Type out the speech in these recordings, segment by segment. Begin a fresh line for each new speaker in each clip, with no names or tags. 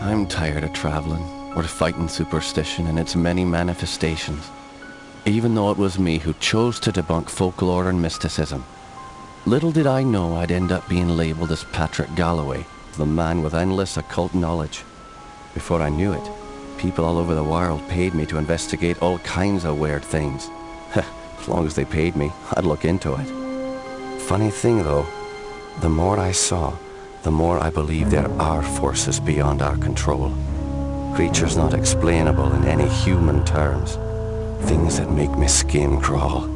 I'm tired of traveling, or fighting superstition in its many manifestations. Even though it was me who chose to debunk folklore and mysticism, little did I know I'd end up being labelled as Patrick Galloway, the man with endless occult knowledge. Before I knew it, people all over the world paid me to investigate all kinds of weird things. As long as they paid me, I'd look into it. Funny thing though, the more I saw, the more I believe there are forces beyond our control. Creatures not explainable in any human terms. Things that make me skin crawl.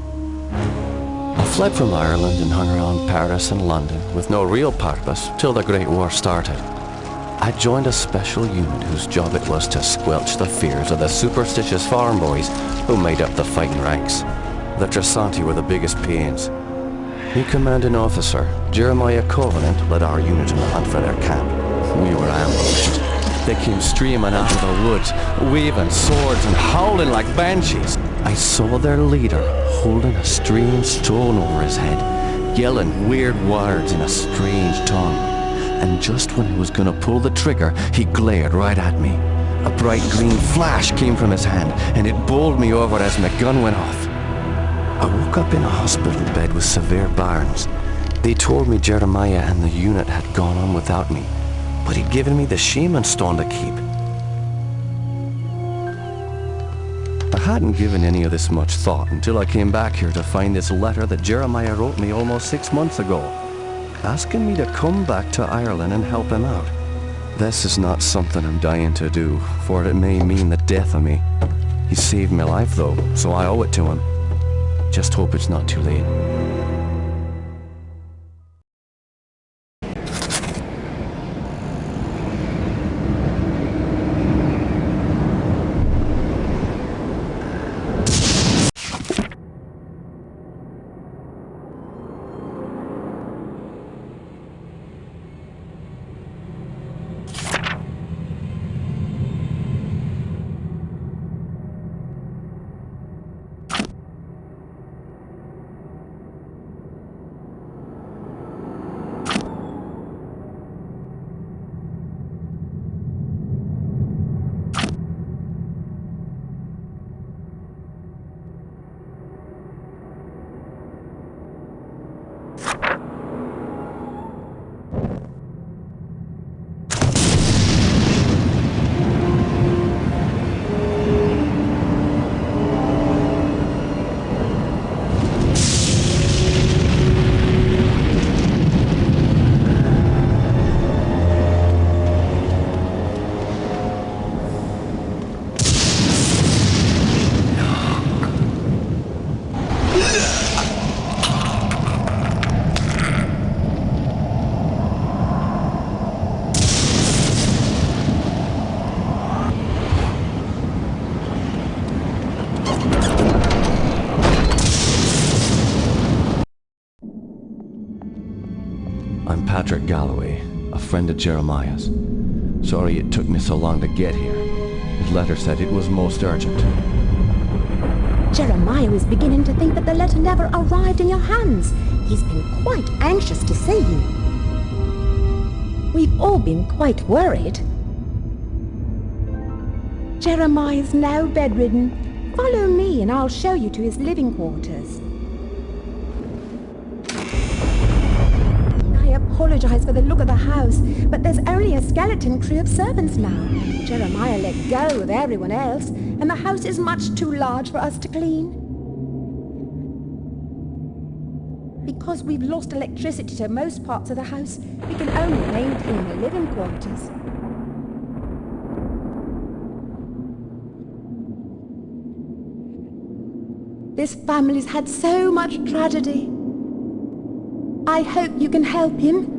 I fled from Ireland and hung around Paris and London with no real purpose till the Great War started. I joined a special unit whose job it was to squelch the fears of the superstitious farm boys who made up the fighting ranks. The Trasanti were the biggest pains. The commanding officer, Jeremiah Covenant, led our unit in the hunt for their camp. We were ambushed. They came streaming out of the woods, waving swords and howling like banshees. I saw their leader holding a strange stone over his head, yelling weird words in a strange tongue. And just when he was gonna pull the trigger, he glared right at me. A bright green flash came from his hand, and it bowled me over as my gun went off. I woke up in a hospital bed with severe burns. They told me Jeremiah and the unit had gone on without me, but he'd given me the shaman stone to keep. I hadn't given any of this much thought until I came back here to find this letter that Jeremiah wrote me almost 6 months ago, asking me to come back to Ireland and help him out. This is not something I'm dying to do, for it may mean the death of me. He saved my life though, so I owe it to him. Just hope it's not too late. I'm Patrick Galloway, a friend of Jeremiah's. Sorry it took me so long to get here. His letter said it was most urgent.
Jeremiah is beginning to think that the letter never arrived in your hands. He's been quite anxious to see you. We've all been quite worried. Jeremiah's now bedridden. Follow me and I'll show you to his living quarters. I apologize for the look of the house, but there's only a skeleton crew of servants now. Jeremiah let go of everyone else, and the house is much too large for us to clean. Because we've lost electricity to most parts of the house, we can only maintain the living quarters. This family's had so much tragedy. I hope you can help him.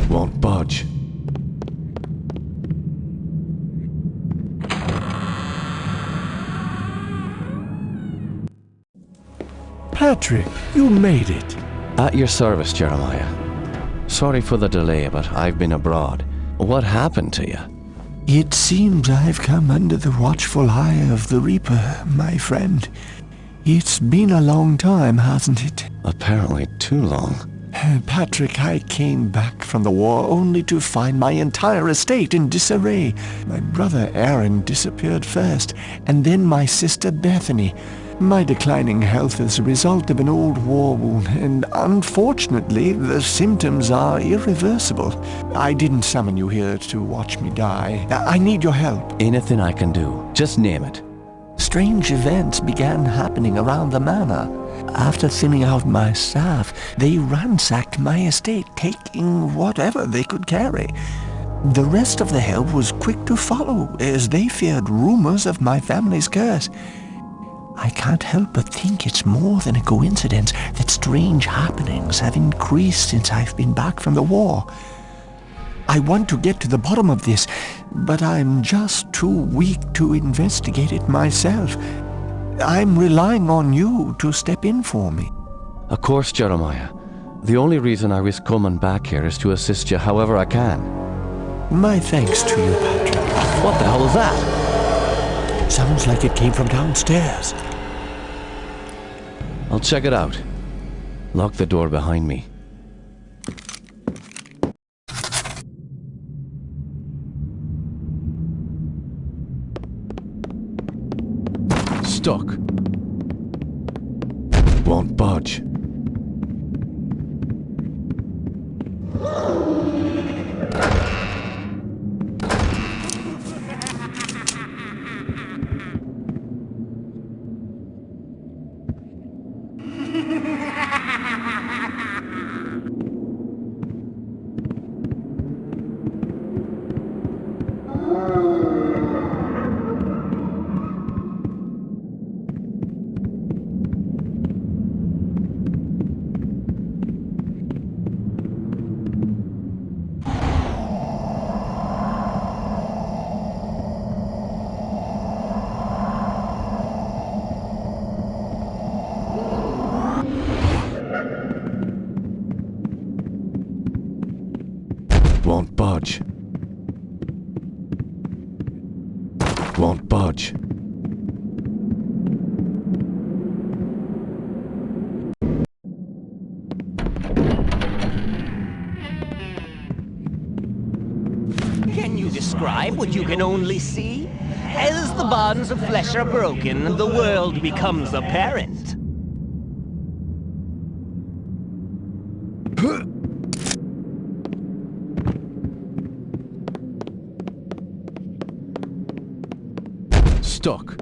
Won't budge.
Patrick, you made it.
At your service, Jeremiah. Sorry for the delay, but I've been abroad. What happened to you?
It seems I've come under the watchful eye of the Reaper, my friend. It's been a long time, hasn't it?
Apparently too long.
Patrick, I came back from the war only to find my entire estate in disarray. My brother Aaron disappeared first, and then my sister Bethany. My declining health is a result of an old war wound, and unfortunately, the symptoms are irreversible. I didn't summon you here to watch me die. I need your help.
Anything I can do. Just name it.
Strange events began happening around the manor. After thinning out my staff, they ransacked my estate, taking whatever they could carry. The rest of the help was quick to follow, as they feared rumors of my family's curse. I can't help but think it's more than a coincidence that strange happenings have increased since I've been back from the war. I want to get to the bottom of this, but I'm just too weak to investigate it myself. I'm relying on you to step in for me.
Of course, Jeremiah. The only reason I risk coming back here is to assist you however I can.
My thanks to you, Patrick.
What the hell is that?
Sounds like it came from downstairs.
I'll check it out. Lock the door behind me. Stuck. Won't budge. Won't budge. Won't budge.
Can you describe what you can only see? As the bonds of flesh are broken, the world becomes apparent.
Stuck.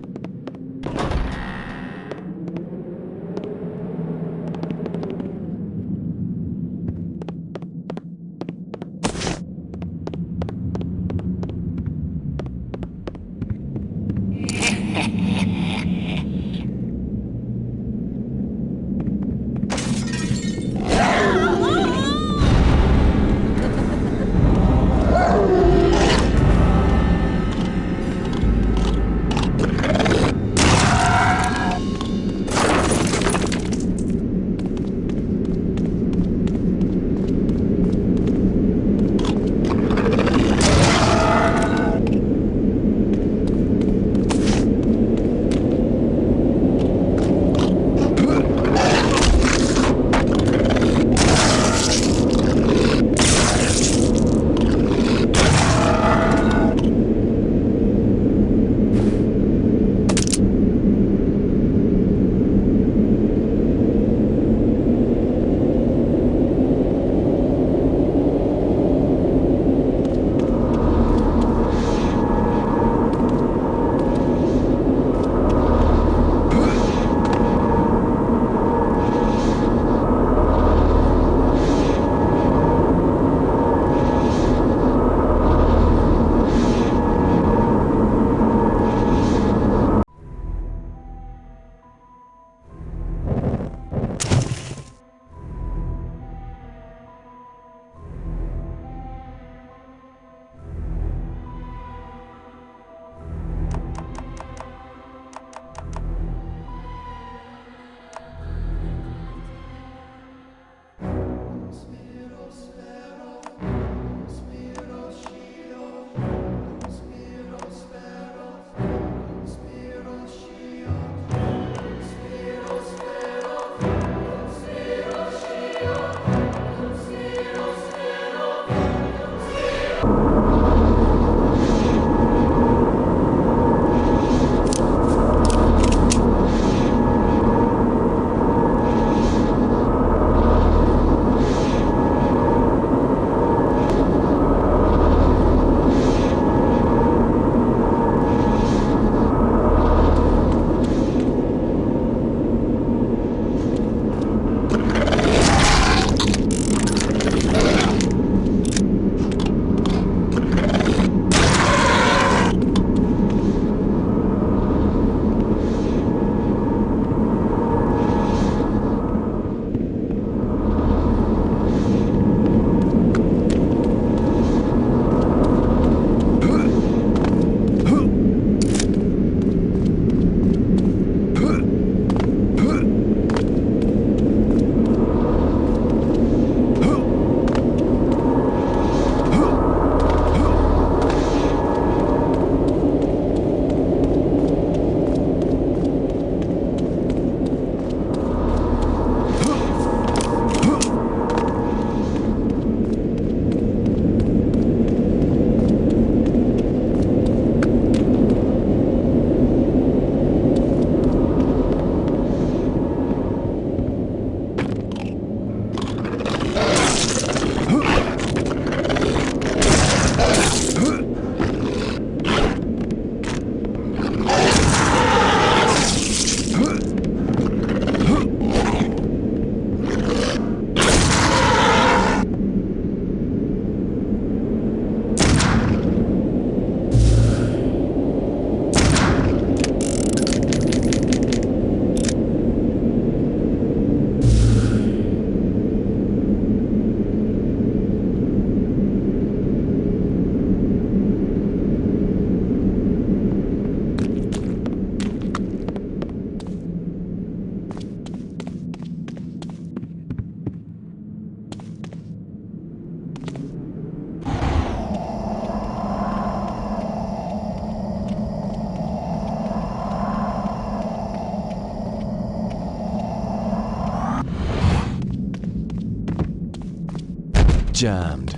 Jammed.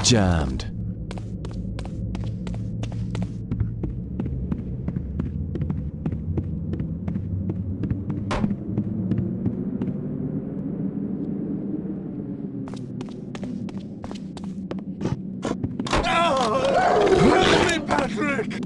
Jammed.
Help me, Patrick!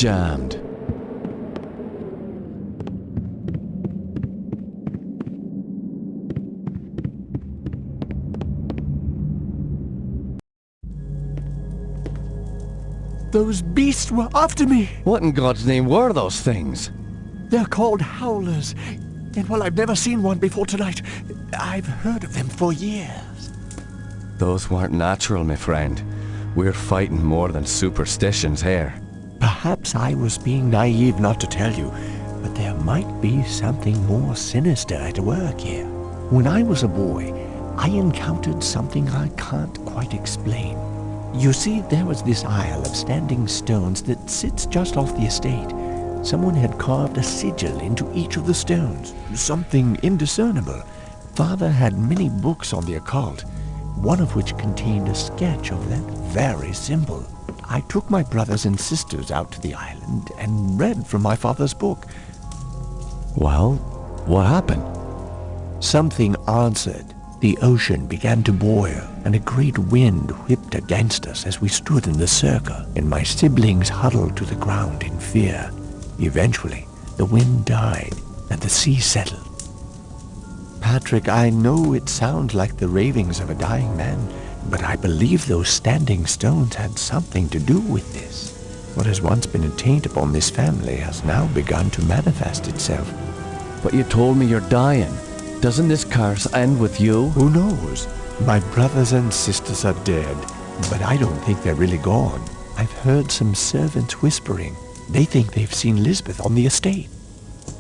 Jammed.
Those beasts were after me.
What in God's name were those things?
They're called howlers. And while I've never seen one before tonight, I've heard of them for years.
Those weren't natural, my friend. We're fighting more than superstitions here.
Perhaps I was being naive not to tell you, but there might be something more sinister at work here. When I was a boy, I encountered something I can't quite explain. You see, there was this isle of standing stones that sits just off the estate. Someone had carved a sigil into each of the stones, something indiscernible. Father had many books on the occult, one of which contained a sketch of that very symbol. I took my brothers and sisters out to the island and read from my father's book.
Well, what happened?
Something answered. The ocean began to boil, and a great wind whipped against us as we stood in the circle, and my siblings huddled to the ground in fear. Eventually, the wind died, and the sea settled. Patrick, I know it sounds like the ravings of a dying man, but I believe those standing stones had something to do with this. What has once been a taint upon this family has now begun to manifest itself.
But you told me you're dying. Doesn't this curse end with you?
Who knows? My brothers and sisters are dead, but I don't think they're really gone. I've heard some servants whispering. They think they've seen Lisbeth on the estate.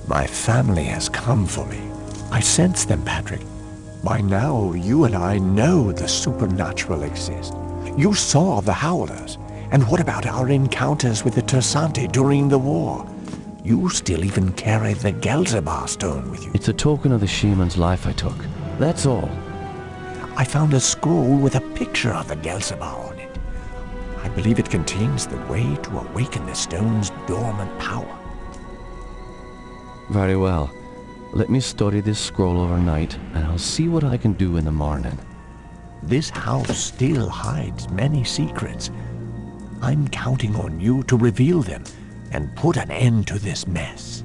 My family has come for me. I sense them, Patrick. By now, you and I know the supernatural exists. You saw the howlers. And what about our encounters with the Tersante during the war? You still even carry the Gelzebah stone with you.
It's a token of the shaman's life I took. That's all.
I found a scroll with a picture of the Gelzebah on it. I believe it contains the way to awaken the stone's dormant power.
Very well. Let me study this scroll overnight, and I'll see what I can do in the morning.
This house still hides many secrets. I'm counting on you to reveal them and put an end to this mess.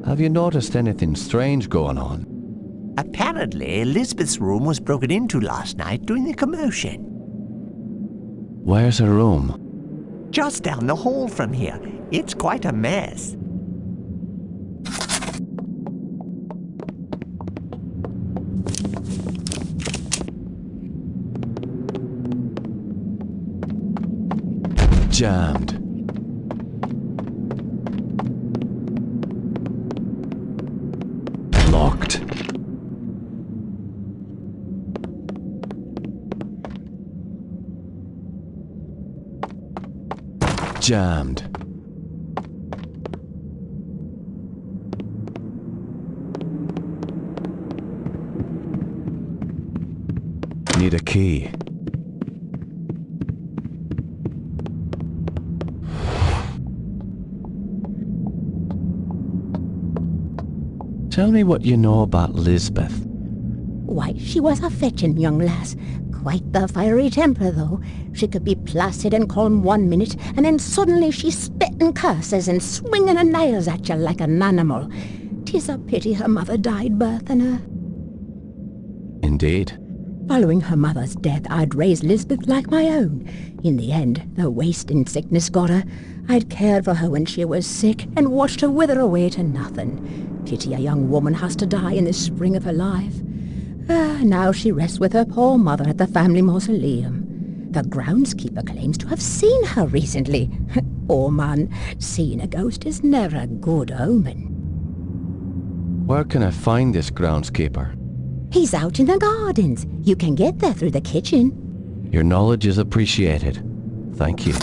Have you noticed anything strange going on?
Apparently, Elizabeth's room was broken into last night during the commotion.
Where's her room?
Just down the hall from here. It's quite a mess.
Jammed. Locked. Jammed. Need a key. Tell me what you know about Lisbeth.
Why, she was a fetching young lass. Quite the fiery temper, though. She could be placid and calm one minute, and then suddenly she's spitting curses and swinging her nails at you like an animal. 'Tis a pity her mother died birthing her.
Indeed.
Following her mother's death, I'd raised Lisbeth like my own. In the end, the wasting sickness got her. I'd cared for her when she was sick and watched her wither away to nothing. Pity a young woman has to die in the spring of her life. Now she rests with her poor mother at the family mausoleum. The groundskeeper claims to have seen her recently. Oh man, seeing a ghost is never a good omen.
Where can I find this groundskeeper?
He's out in the gardens. You can get there through the kitchen.
Your knowledge is appreciated. Thank you.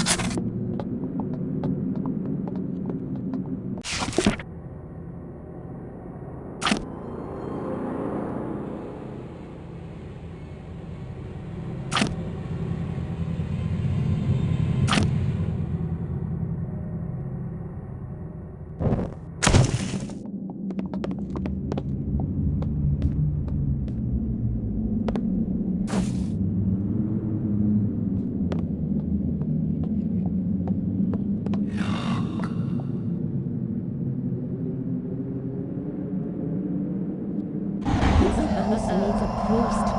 This house needs a priest.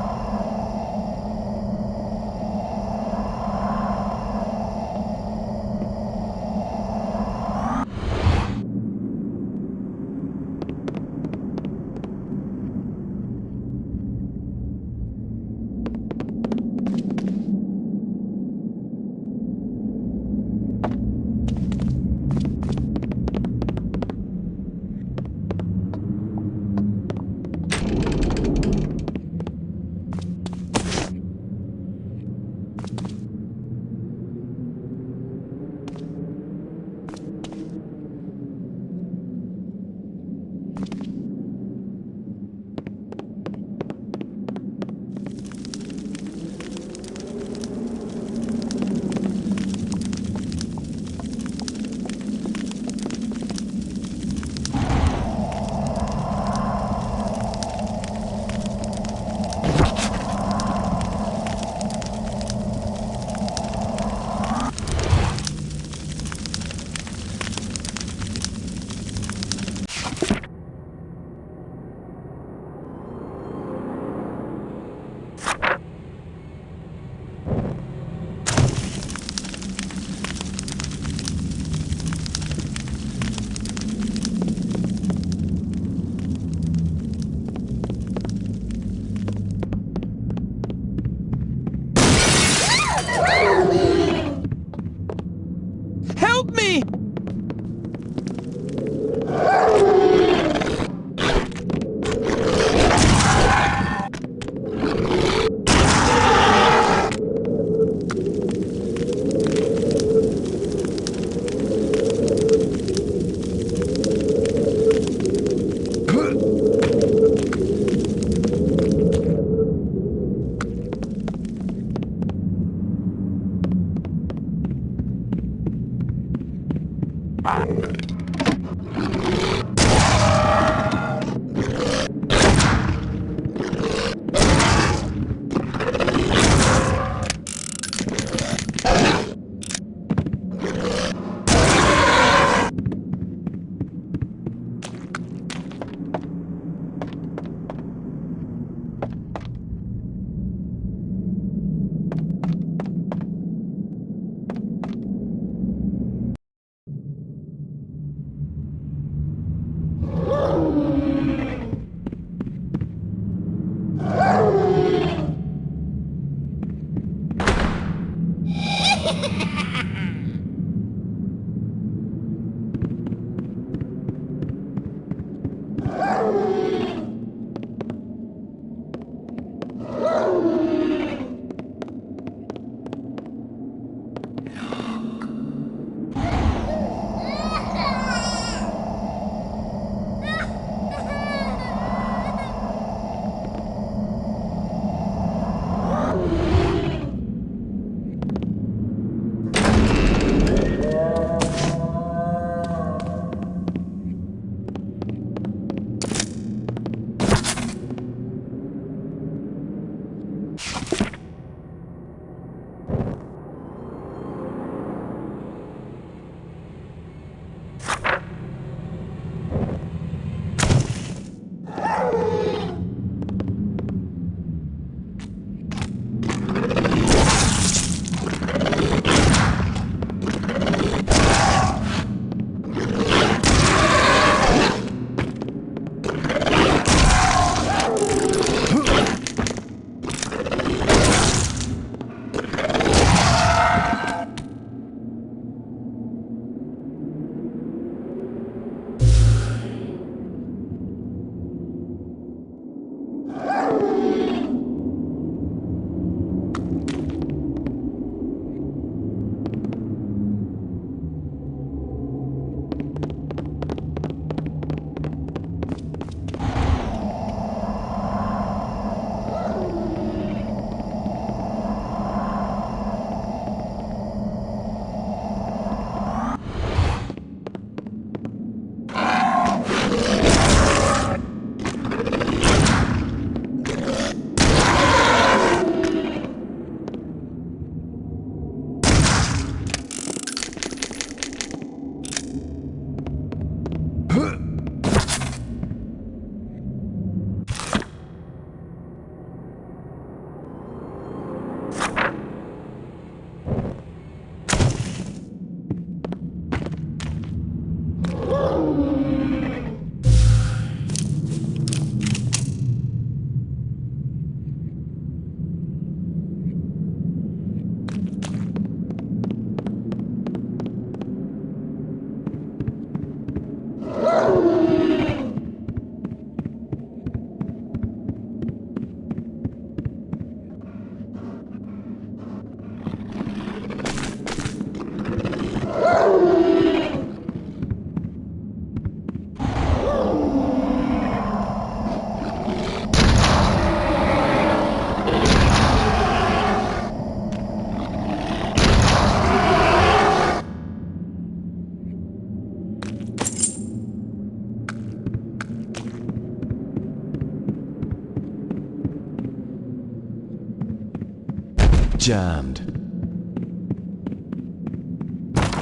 Jammed.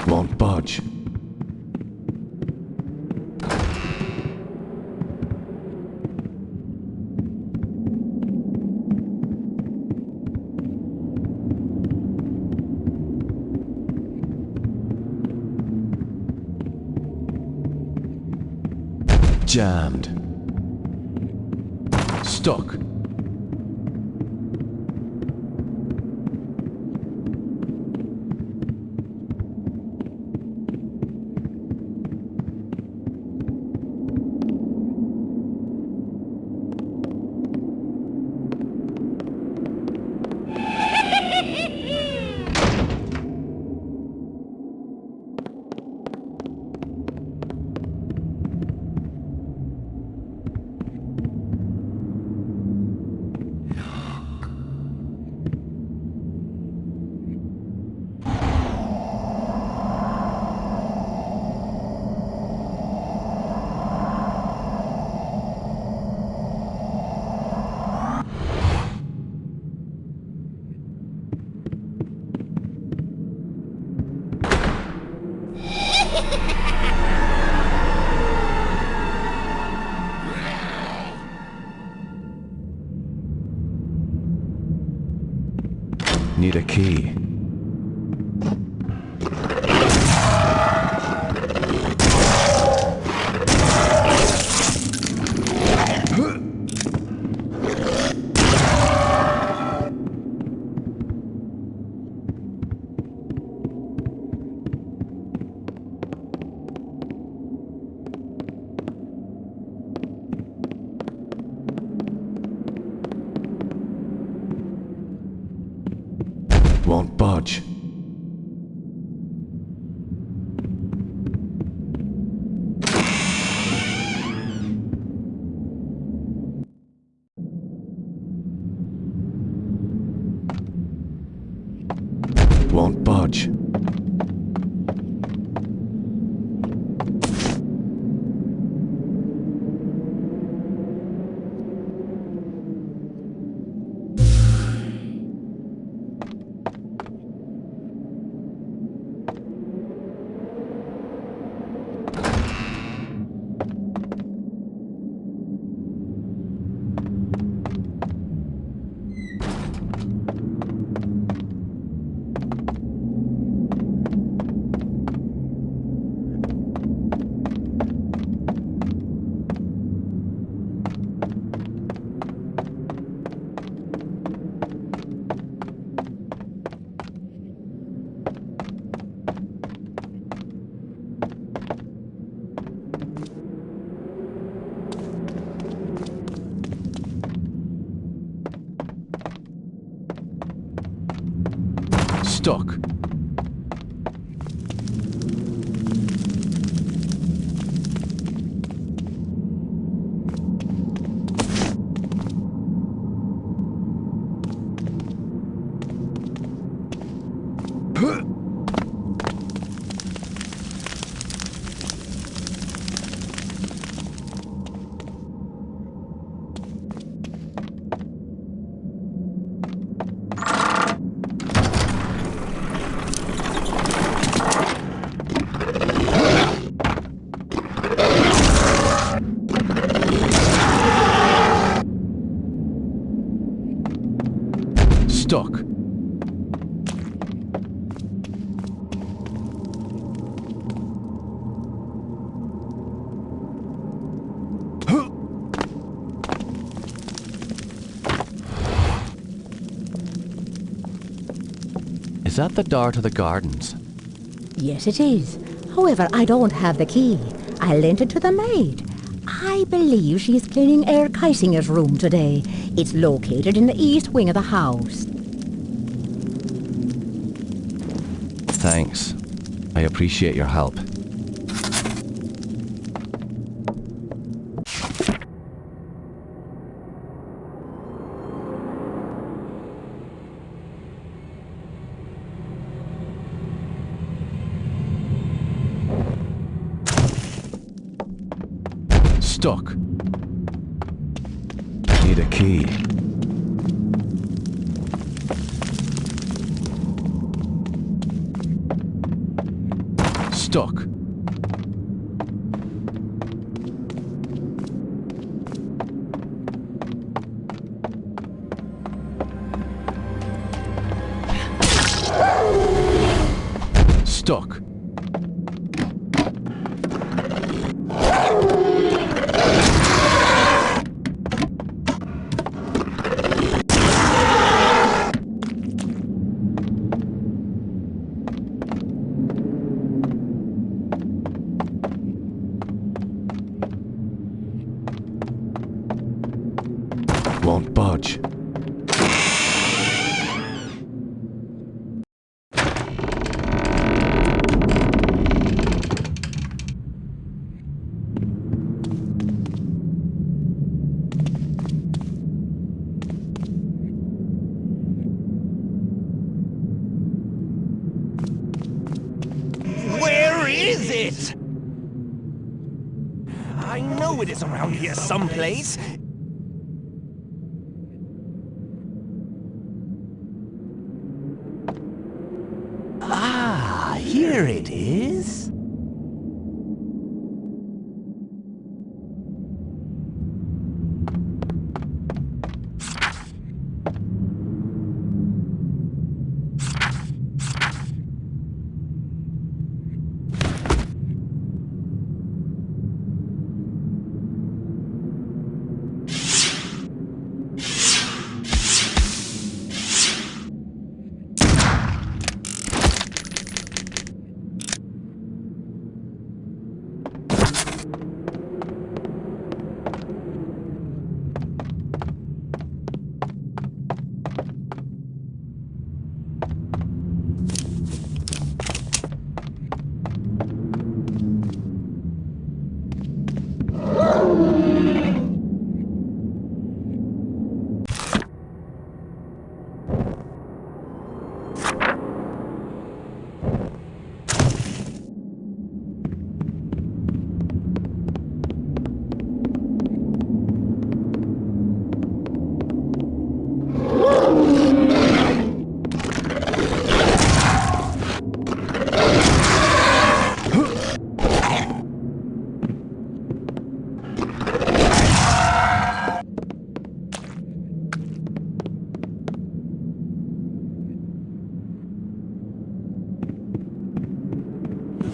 Won't budge. Jammed. Stuck. Need a key. Won't budge. Won't budge. Stuck. Stuck. Is that the door to the gardens?
Yes, it is. However, I don't have the key. I lent it to the maid. I believe she's cleaning Herr Keisinger's room today. It's located in the east wing of the house.
Thanks. I appreciate your help. Stuck. Need a key. Stuck. Stuck. Won't budge.
Where is it? I know it is around here someplace. Ah, here it is.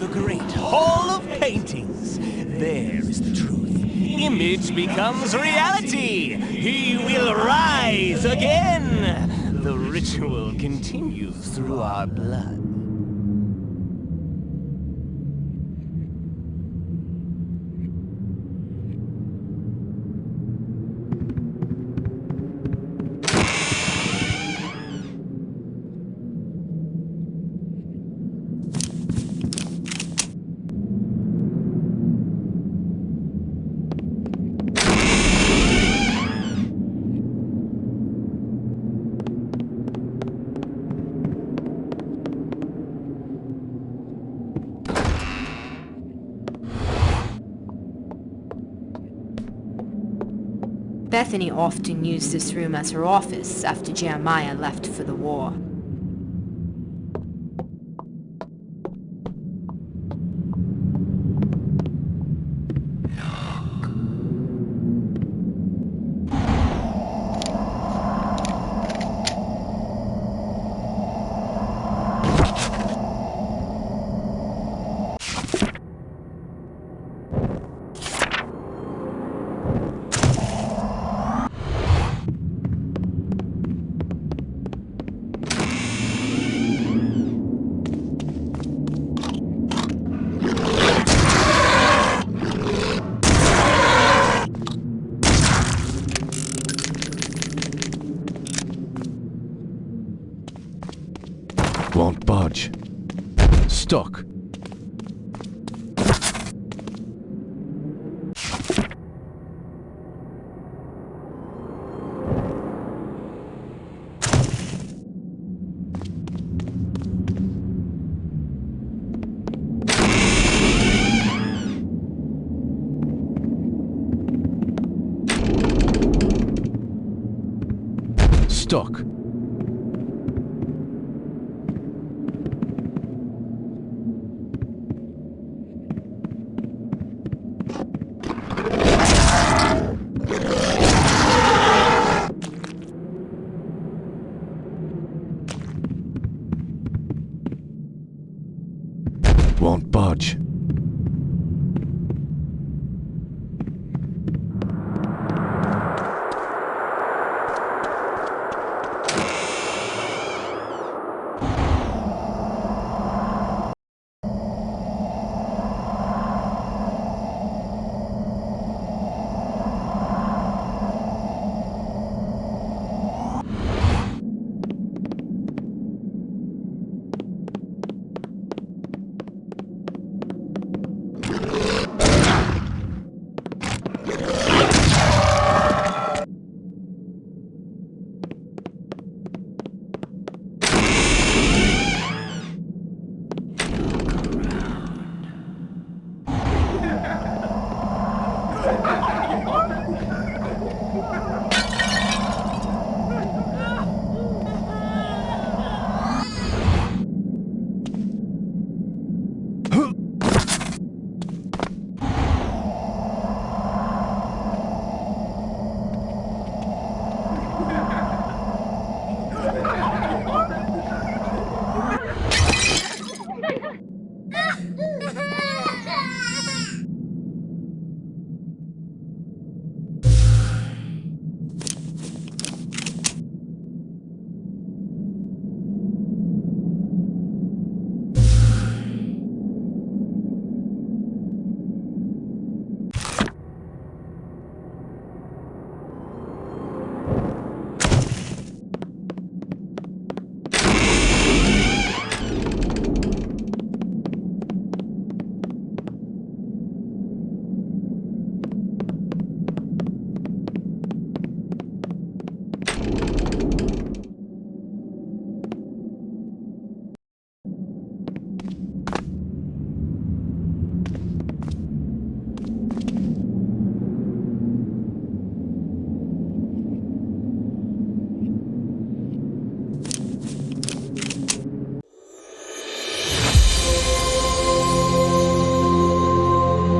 The great hall of paintings. There is the truth. Image becomes reality. He will rise again. The ritual continues through our blood.
Bethany often used this room as her office after Jeremiah left for the war.
Won't budge. Stuck. Stuck. won't budge.